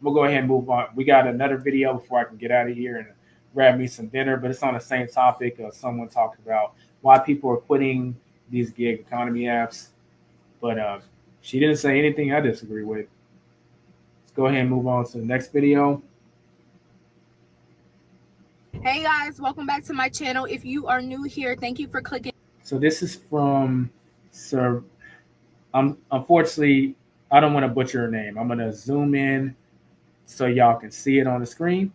we'll go ahead and move on. We got another video before I can get out of here and grab me some dinner, but it's on the same topic. Someone talked about why people are quitting these gig economy apps, but she didn't say anything I disagree with. Let's go ahead and move on to the next video. Hey guys, welcome back to my channel. If you are new here, thank you for clicking. So this is from Sir. Unfortunately, I don't want to butcher her name. I'm gonna zoom in so y'all can see it on the screen.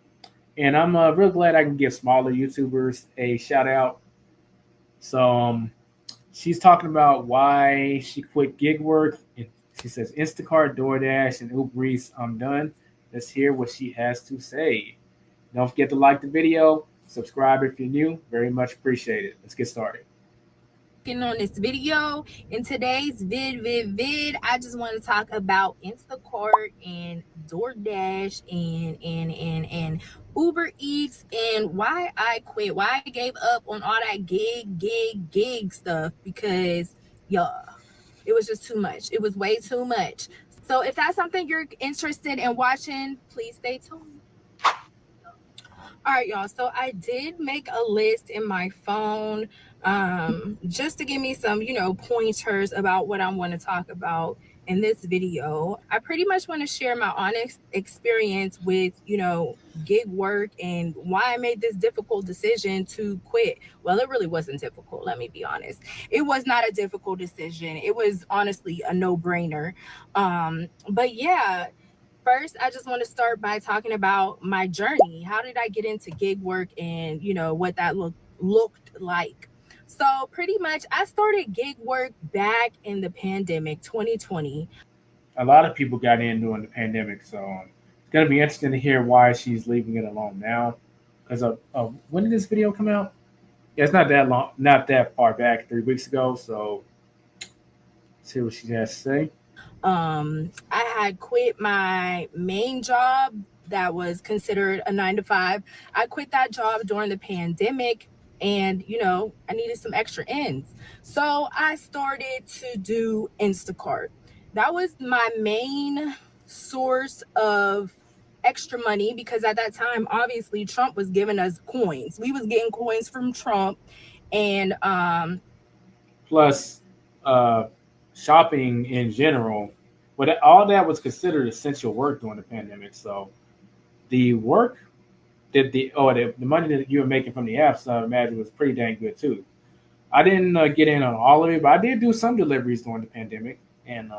And I'm real glad I can give smaller YouTubers a shout out. So she's talking about why she quit gig work. She says Instacart, DoorDash, and Uber Eats. I'm done. Let's hear what she has to say. Don't forget to like the video, subscribe if you're new. Very much appreciated. Let's get started. On this video. In today's vid, I just want to talk about Instacart and DoorDash and Uber Eats and why I quit, why I gave up on all that gig stuff, because it was just too much. It was way too much. So if that's something you're interested in watching, please stay tuned. All right, y'all. So I did make a list in my phone just to give me some, pointers about what I want to talk about in this video. I pretty much want to share my honest experience with, gig work and why I made this difficult decision to quit. Well, it really wasn't difficult. Let me be honest. It was not a difficult decision. It was honestly a no-brainer. But yeah. First, I just want to start by talking about my journey. How did I get into gig work and, what that looked like? So pretty much I started gig work back in the pandemic, 2020. A lot of people got in during the pandemic, so it's gonna be interesting to hear why she's leaving it alone now. Because when did this video come out? Yeah, it's not that long, not that far back, 3 weeks ago. So let's see what she has to say. I had quit my main job that was considered a 9 to 5. I quit that job during the pandemic and, I needed some extra ends. So I started to do Instacart. That was my main source of extra money because at that time, obviously, Trump was giving us coins. We was getting coins from Trump. And Plus, uh, shopping in general, but all that was considered essential work during the pandemic. So the work that the money that you were making from the apps, I imagine, was pretty dang good too. I didn't get in on all of it, but I did do some deliveries during the pandemic, and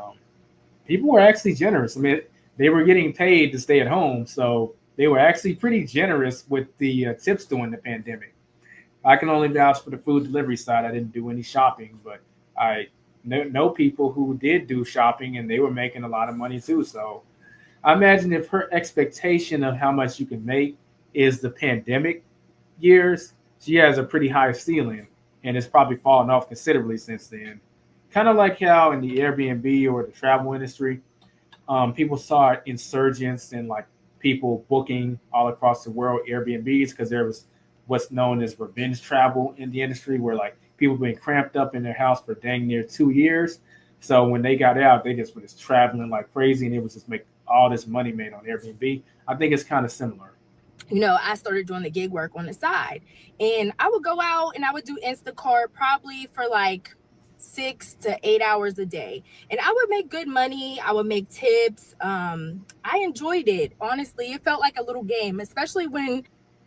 people were actually generous. I mean, they were getting paid to stay at home, so they were actually pretty generous with the tips during the pandemic. I can only vouch for the food delivery side. I didn't do any shopping, but I know people who did do shopping, and they were making a lot of money too. So I imagine if her expectation of how much you can make is the pandemic years, she has a pretty high ceiling, and it's probably fallen off considerably since then. Kind of like how in the Airbnb or the travel industry, people saw insurgence and like people booking all across the world Airbnbs because there was what's known as revenge travel in the industry, where like people been cramped up in their house for dang near 2 years. So when they got out, they just were just traveling like crazy, and it was just make all this money made on Airbnb. I think it's kind of similar. I started doing the gig work on the side, and I would go out and I would do Instacart probably for like 6 to 8 hours a day, and I would make good money. I would make tips. I enjoyed it. Honestly, it felt like a little game, especially when.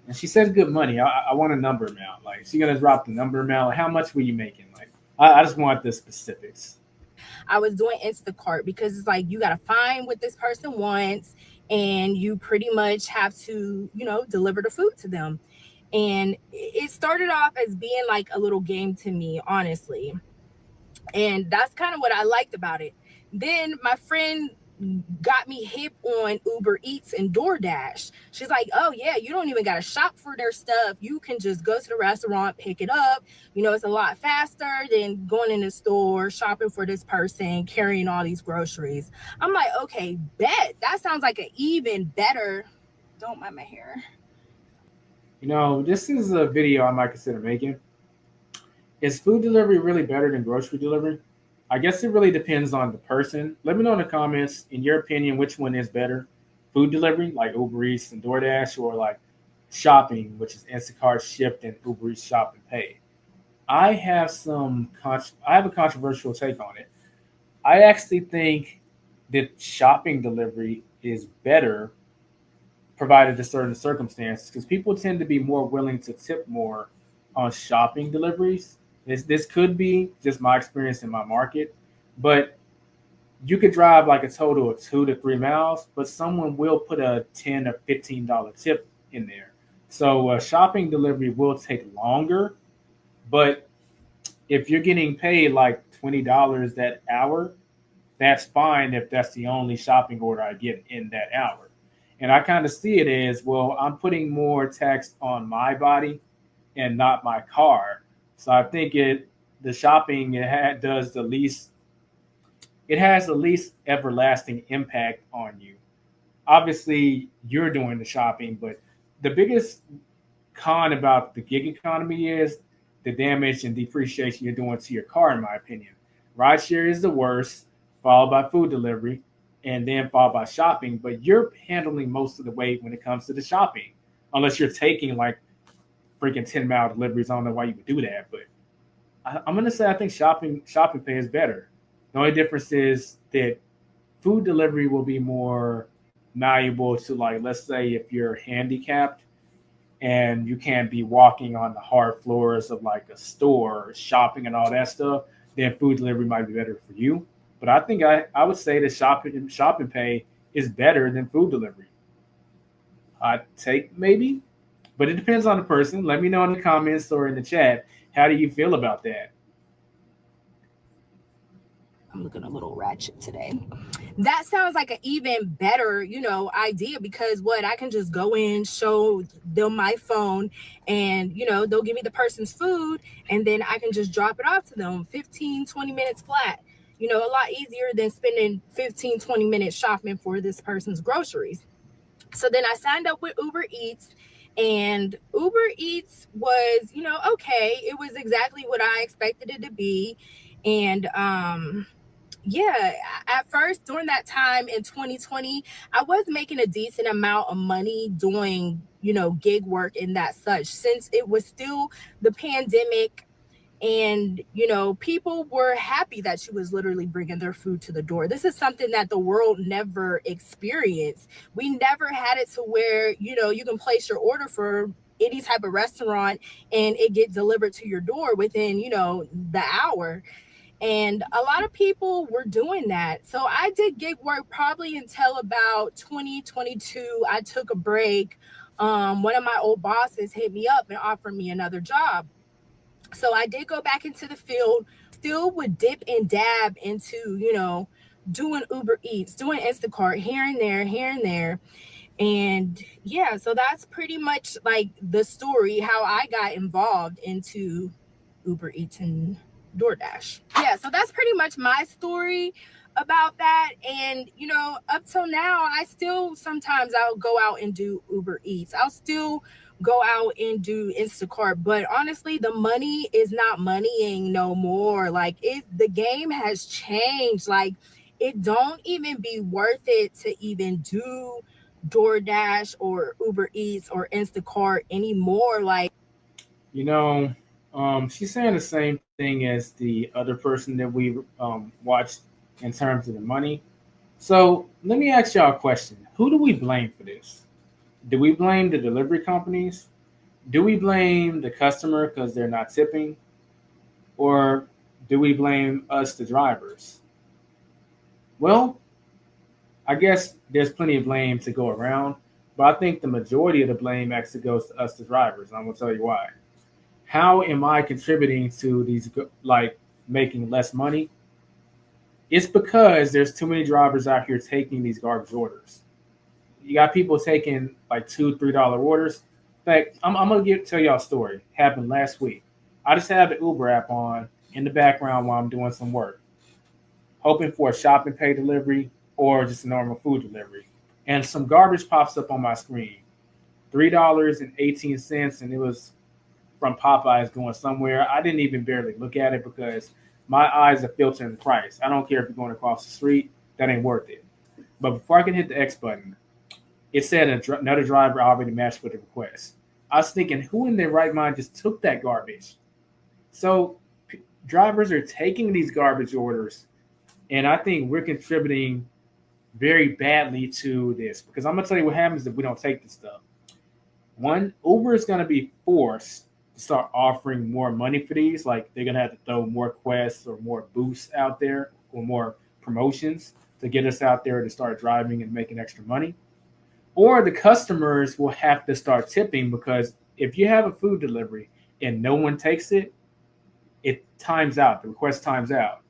And she says good money. I want a number amount. Like she's gonna drop the number amount. Like, how much were you making? Like I just want the specifics. I was doing Instacart because it's like you got to find what this person wants and you pretty much have to, deliver the food to them. And it started off as being like a little game to me, honestly. And that's kind of what I liked about it. Then my friend got me hip on Uber Eats and DoorDash. She's like, oh yeah, you don't even got to shop for their stuff. You can just go to the restaurant, pick it up. It's a lot faster than going in the store, shopping for this person, carrying all these groceries. I'm like, okay, bet. That sounds like an even better. Don't mind my hair. This is a video I might consider making. Is food delivery really better than grocery delivery? I guess it really depends on the person. Let me know in the comments, in your opinion, which one is better. food delivery like Uber Eats and DoorDash, or like shopping, which is Instacart, Shipped, and Uber Eats Shop and Pay. I have a controversial take on it. I actually think that shopping delivery is better provided a certain circumstance because people tend to be more willing to tip more on shopping deliveries. This could be just my experience in my market, but you could drive like a total of 2 to 3 miles, but someone will put a $10 or $15 tip in there. So shopping delivery will take longer, but if you're getting paid like $20 that hour, that's fine if that's the only shopping order I get in that hour. And I kind of see it as, well, I'm putting more tax on my body and not my car. So I think the shopping does the least, it has the least everlasting impact on you. Obviously, you're doing the shopping, but the biggest con about the gig economy is the damage and depreciation you're doing to your car, in my opinion. Rideshare is the worst, followed by food delivery, and then followed by shopping. But you're handling most of the weight when it comes to the shopping, unless you're taking like freaking 10-mile deliveries. I don't know why you would do that, but I'm gonna say I think shopping pay is better. The only difference is that food delivery will be more malleable to, like, let's say if you're handicapped and you can't be walking on the hard floors of like a store, shopping and all that stuff, then food delivery might be better for you. But I think I would say that shopping pay is better than food delivery. I take maybe, but it depends on the person. Let me know in the comments or in the chat. How do you feel about that? I'm looking a little ratchet today. That sounds like an even better, idea, because what I can just go in, show them my phone, and they'll give me the person's food, and then I can just drop it off to them 15, 20 minutes flat. A lot easier than spending 15, 20 minutes shopping for this person's groceries. So then I signed up with Uber Eats, and Uber Eats was, okay. It was exactly what I expected it to be. And yeah, at first during that time in 2020, I was making a decent amount of money doing, gig work and that such, since it was still the pandemic. And people were happy that she was literally bringing their food to the door. This is something that the world never experienced. We never had it to where you can place your order for any type of restaurant and it get delivered to your door within the hour. And a lot of people were doing that. So I did gig work probably until about 2022. I took a break. One of my old bosses hit me up and offered me another job. So I did go back into the field, still would dip and dab into, doing Uber Eats, doing Instacart here and there, here and there. And yeah, so that's pretty much like the story, how I got involved into Uber Eats and DoorDash. Yeah, so that's pretty much my story about that. And up till now, I still sometimes I'll go out and do Uber Eats. I'll still go out and do Instacart, but honestly, the money is not moneying no more. Like, the game has changed. Like, it don't even be worth it to even do DoorDash or Uber Eats or Instacart anymore. Like, You know, she's saying the same thing as the other person that we watched in terms of the money. So let me ask y'all a question. Who do we blame for this? Do we blame the delivery companies? Do we blame the customer because they're not tipping? Or do we blame us, the drivers? Well, I guess there's plenty of blame to go around, but I think the majority of the blame actually goes to us, the drivers. And I'm going to tell you why. How am I contributing to these, like, making less money? It's because there's too many drivers out here taking these garbage orders. You got people taking like $2, $3 orders. In fact, I'm gonna tell y'all a story. Happened last week. I just had the Uber app on in the background while I'm doing some work, hoping for a shopping pay delivery or just a normal food delivery. And some garbage pops up on my screen. $3.18, and it was from Popeyes going somewhere. I didn't even barely look at it because my eyes are filtering the price. I don't care if you're going across the street, that ain't worth it. But before I can hit the X button, It said another driver already matched with the request. I was thinking, who in their right mind just took that garbage? So drivers are taking these garbage orders, and I think we're contributing very badly to this because I'm gonna tell you what happens if we don't take this stuff. One, Uber is gonna be forced to start offering more money for these. Like they're gonna have to throw more quests or more boosts out there or more promotions to get us out there to start driving and making extra money. Or the customers will have to start tipping because if you have a food delivery and no one takes it, it times out. The request times out.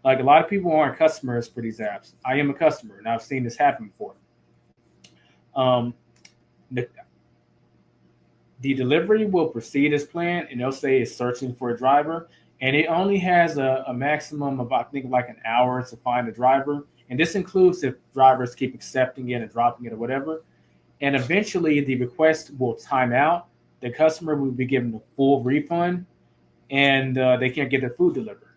Like a lot of people aren't customers for these apps. I am a customer, and I've seen this happen before. Um, the, the delivery will proceed as planned, and they'll say it's searching for a driver, and it only has a maximum of I think like an hour to find a driver, and this includes if drivers keep accepting it and dropping it or whatever. And eventually, the request will time out. The customer will be given a full refund, and they can't get their food delivered.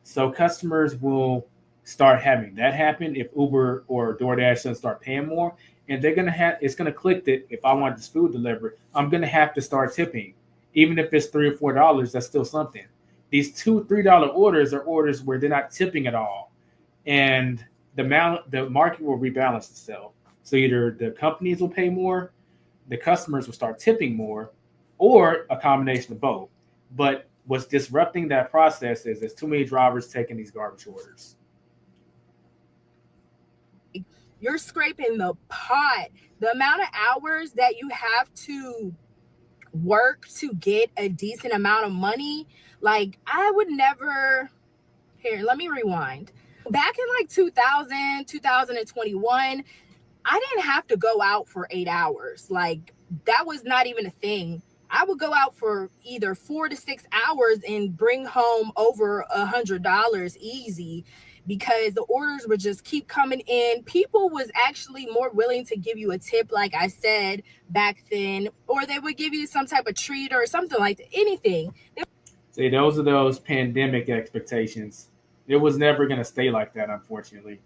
So customers will start having that happen if Uber or DoorDash doesn't start paying more, and they're gonna have it's gonna click that if I want this food delivered, I'm gonna have to start tipping, even if it's $3 or $4. That's still something. These $2 $3 orders are orders where they're not tipping at all, and the market will rebalance itself. So either the companies will pay more, the customers will start tipping more, or a combination of both. But what's disrupting that process is there's too many drivers taking these garbage orders. You're scraping the pot. The amount of hours that you have to work to get a decent amount of money, like I would never. Here, let me rewind. Back in like 2000, 2021, I didn't have to go out for 8 hours. Like that was not even a thing. I would go out for either 4 to 6 hours and bring home over $100 easy because the orders would just keep coming in. People was actually more willing to give you a tip, like I said back then, or they would give you some type of treat or something like that, anything. See, those are those pandemic expectations. It was never going to stay like that, unfortunately,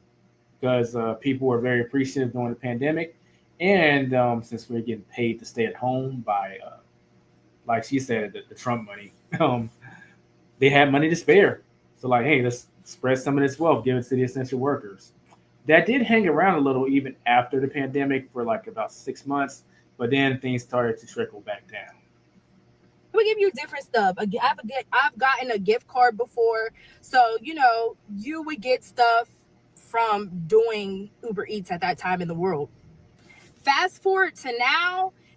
because people were very appreciative during the pandemic. And since we're getting paid to stay at home by, like she said, the Trump money, um, they had money to spare. So, like, hey, let's spread some of this wealth, give it to the essential workers. That did hang around a little even after the pandemic for like about 6 months, but then things started to trickle back down. We give you different stuff. I've gotten a gift card before, so you would get stuff from doing Uber Eats at that time in the world. Fast forward to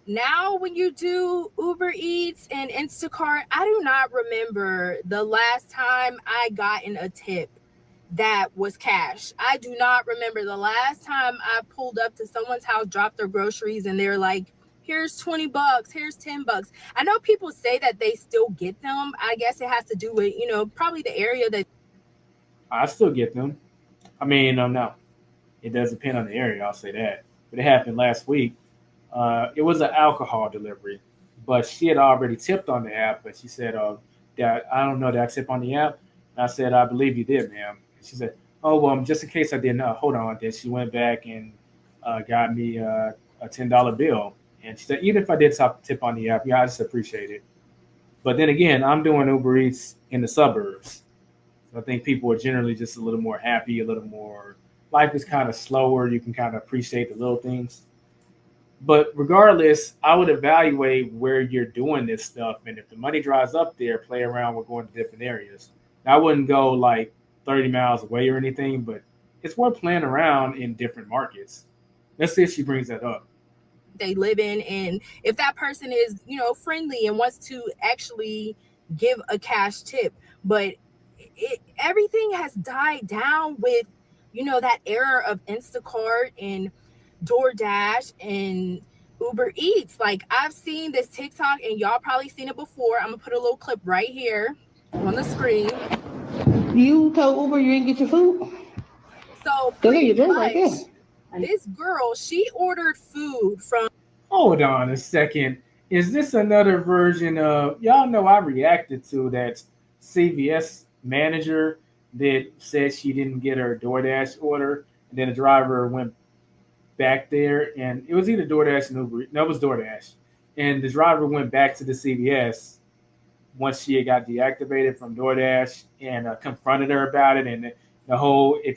now when you do Uber Eats and Instacart, I do not remember the last time I gotten a tip that was cash. I do not remember the last time I pulled up to someone's house, dropped their groceries, and they're like, here's $20, here's $10. I know people say that they still get them. I guess it has to do with, probably the area that. I still get them. I mean, no, it does depend on the area. I'll say that. But it happened last week. It was an alcohol delivery, but she had already tipped on the app. But she said, that I don't know that I tip on the app." And I said, "I believe you did, ma'am." And she said, "Oh, well, just in case I didn't know, hold on." Then she went back and got me a $10 bill. And she said, "Even if I did tip on the app, yeah, I just appreciate it." But then again, I'm doing Uber Eats in the suburbs. So I think people are generally just a little more happy, a little more. Life is kind of slower. You can kind of appreciate the little things. But regardless, I would evaluate where you're doing this stuff, and if the money dries up there, play around with going to different areas. Now, I wouldn't go like 30 miles away or anything, but it's worth playing around in different markets. Let's see if she brings that up. they live in, and if that person is friendly and wants to actually give a cash tip. But everything has died down with that era of Instacart and DoorDash and Uber Eats. Like I've seen this TikTok, and y'all probably seen it before. I'm gonna put a little clip right here on the screen. You told Uber you didn't get your food? So Go get pretty your drink much, right there. this girl, she ordered food from. Hold on a second. Is this another version of y'all know I reacted to that CVS manager that said she didn't get her DoorDash order, and then the driver went back there, and it was either DoorDash and Uber. No, it was DoorDash, and the driver went back to the CVS once she had got deactivated from DoorDash and confronted her about it, and it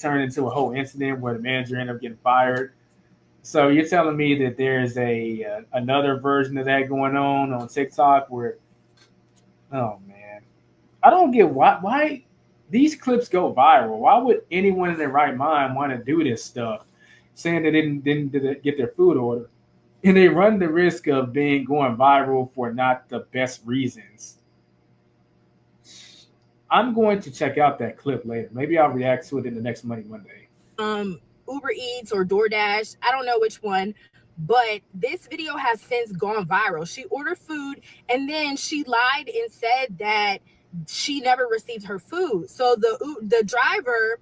turned into a whole incident where the manager ended up getting fired. So you're telling me that there's a another version of that going on TikTok where, oh man, I don't get why these clips go viral. Why would anyone in their right mind want to do this stuff, saying they didn't get their food order, and they run the risk of being going viral for not the best reasons? I'm going to check out that clip later. Maybe I'll react to it in the next Money Monday. Uber Eats or DoorDash, I don't know which one, but this video has since gone viral. She ordered food and then she lied and said that she never received her food. So the driver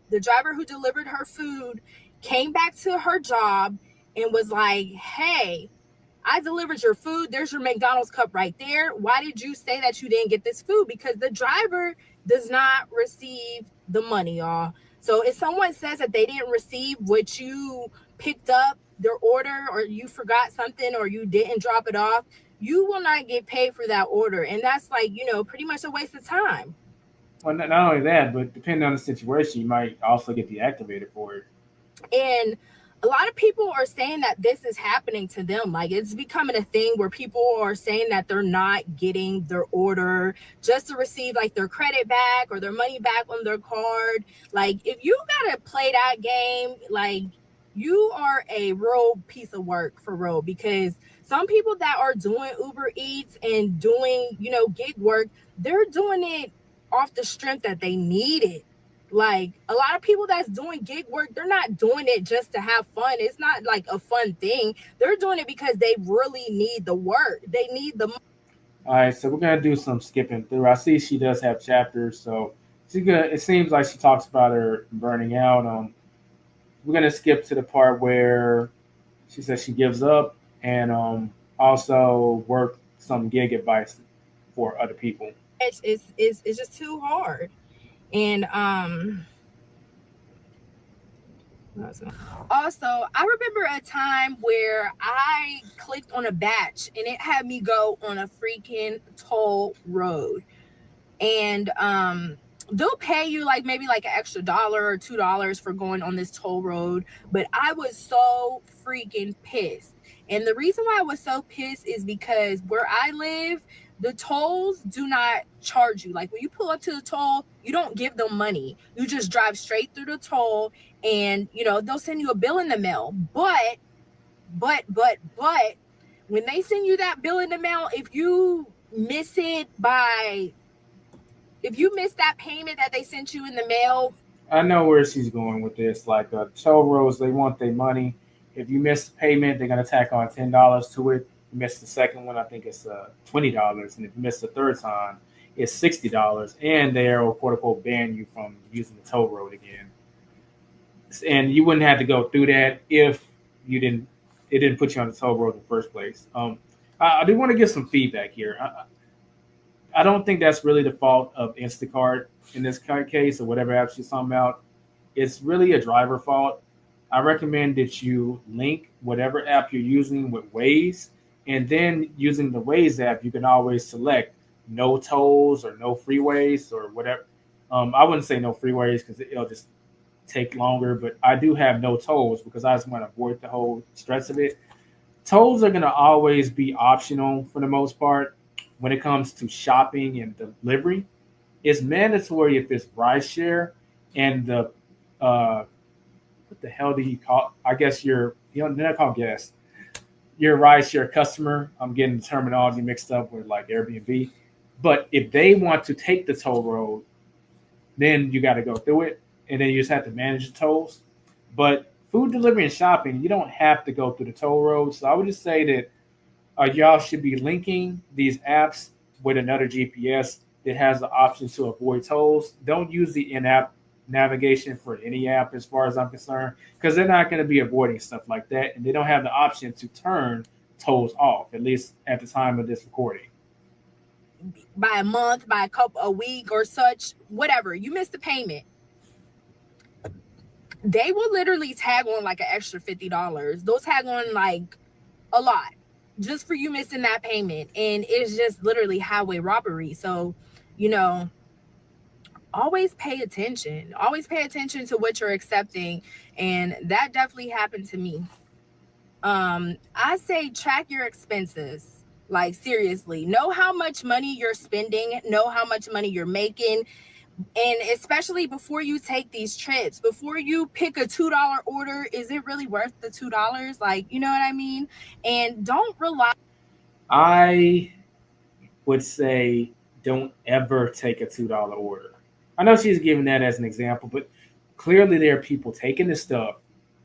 who delivered her food came back to her job and was like, "Hey, I delivered your food. There's your McDonald's cup right there. Why did you say that you didn't get this food?" Because the driver does not receive the money, y'all. So if someone says that they didn't receive what you picked up, their order, or you forgot something, or you didn't drop it off, you will not get paid for that order. And that's like, pretty much a waste of time. Well, not only that, but depending on the situation, you might also get deactivated for it. And a lot of people are saying that this is happening to them. Like, it's becoming a thing where people are saying that they're not getting their order just to receive like their credit back or their money back on their card. Like, if you gotta play that game, like, you are a real piece of work for real, because some people that are doing Uber Eats and doing, gig work, they're doing it off the strength that they need it. Like, a lot of people that's doing gig work, they're not doing it just to have fun. It's not like a fun thing. They're doing it because they really need the work. They need the money. All right, so we're gonna do some skipping through. I see she does have chapters, so she's gonna. It seems like she talks about her burning out. We're gonna skip to the part where she says she gives up and also work some gig advice for other people. It's just too hard. And also, I remember a time where I clicked on a batch and it had me go on a freaking toll road. And they'll pay you like maybe like an extra $1 or $2 for going on this toll road, but I was so freaking pissed. And the reason why I was so pissed is because where I live, the tolls do not charge you. Like, when you pull up to the toll, you don't give them money. You just drive straight through the toll, and they'll send you a bill in the mail. But when they send you that bill in the mail, if you miss that payment that they sent you in the mail. I know where she's going with this. Like, toll roads, they want their money. If you miss the payment, they're gonna tack on $10 to it. You miss the second one, I think it's $20, and if you miss the third time, it's $60, and they'll quote unquote ban you from using the toll road again. And you wouldn't have to go through that if it didn't put you on the toll road in the first place. I do want to give some feedback here. I don't think that's really the fault of Instacart in this case, or whatever app she's talking about. It's really a driver fault. I recommend that you link whatever app you're using with Waze, and then using the Waze app, you can always select no tolls or no freeways or whatever. I wouldn't say no freeways because it'll just take longer, but I do have no tolls because I just want to avoid the whole stress of it. Tolls are going to always be optional for the most part when it comes to shopping and delivery. It's mandatory if it's rideshare and the what the hell do you call? I guess they're not called guests. Your rideshare customer. I'm getting the terminology mixed up with like Airbnb. But if they want to take the toll road, then you got to go through it, and then you just have to manage the tolls. But food delivery and shopping, you don't have to go through the toll road. So I would just say that y'all should be linking these apps with another GPS that has the option to avoid tolls. Don't use the in-app navigation for any app, as far as I'm concerned, because they're not going to be avoiding stuff like that, and they don't have the option to turn tolls off, at least at the time of this recording. By a month, by a week or such, whatever. You missed the payment. they will literally tag on like an extra $50. They'll tag on like a lot just for you missing that payment. And it's just literally highway robbery. So, you know, always pay attention. Always pay attention to what you're accepting. And that definitely happened to me. I say track your expenses. Like seriously, know how much money you're spending, know how much money you're making, and especially before you take these trips, before you pick a $2 order, is it really worth the $2? Like, you know what I mean? And don't rely. I would say don't ever take a $2 order. I know she's giving that as an example, but clearly there are people taking this stuff.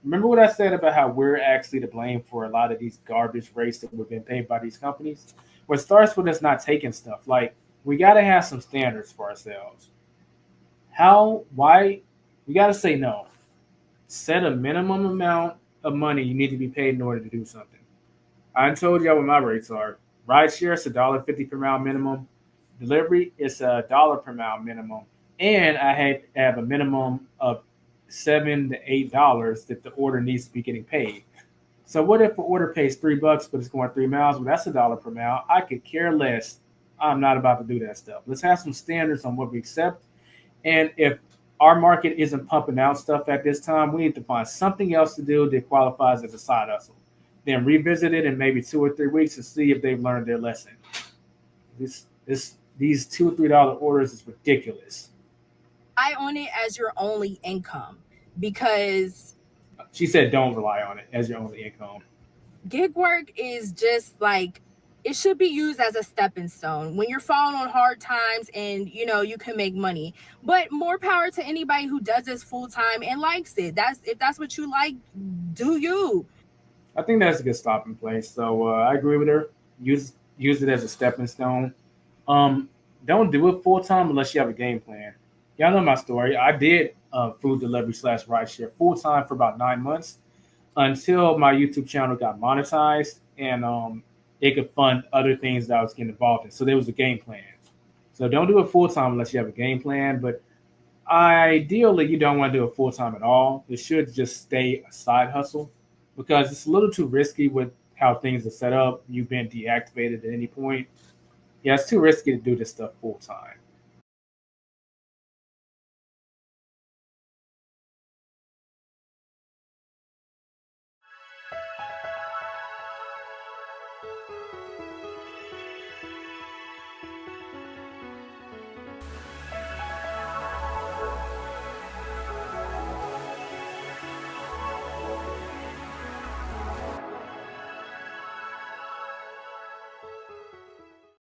Remember what I said about how we're actually to blame for a lot of these garbage rates that we've been paid by these companies? What starts with us not taking stuff. Like, we got to have some standards for ourselves. Why? We got to say no. Set a minimum amount of money you need to be paid in order to do something. I told y'all what my rates are. Rideshare is $1.50 per mile minimum. Delivery is $1 per mile minimum, and I had to have a minimum of $7 to $8 that the order needs to be getting paid. So what if the order pays $3 but it's going 3 miles? Well, that's $1 per mile. I could care less. I'm not about to do that stuff. Let's have some standards on what we accept. And if our market isn't pumping out stuff at this time, we need to find something else to do that qualifies as a side hustle. Then revisit it in maybe 2 or 3 weeks and see if they've learned their lesson. These $2 or $3 orders is ridiculous. Rely on it as your only income, because She said don't rely on it as your only income. gig work is just like, it should be used as a stepping stone when you're falling on hard times, and you know you can make money. But more power to anybody who does this full time and likes it. That's, if that's what you like, do you. I think that's a good stopping place. So I agree with her. Use it as a stepping stone. Um, don't do it full time unless you have a game plan. Y'all know my story. I did food delivery slash rideshare full time for about 9 months until my YouTube channel got monetized and it could fund other things that I was getting involved in. So there was a game plan. So don't do it full time unless you have a game plan. But ideally, you don't want to do it full time at all. It should just stay a side hustle because it's a little too risky with how things are set up. You've been deactivated at any point. Yeah, it's too risky to do this stuff full time.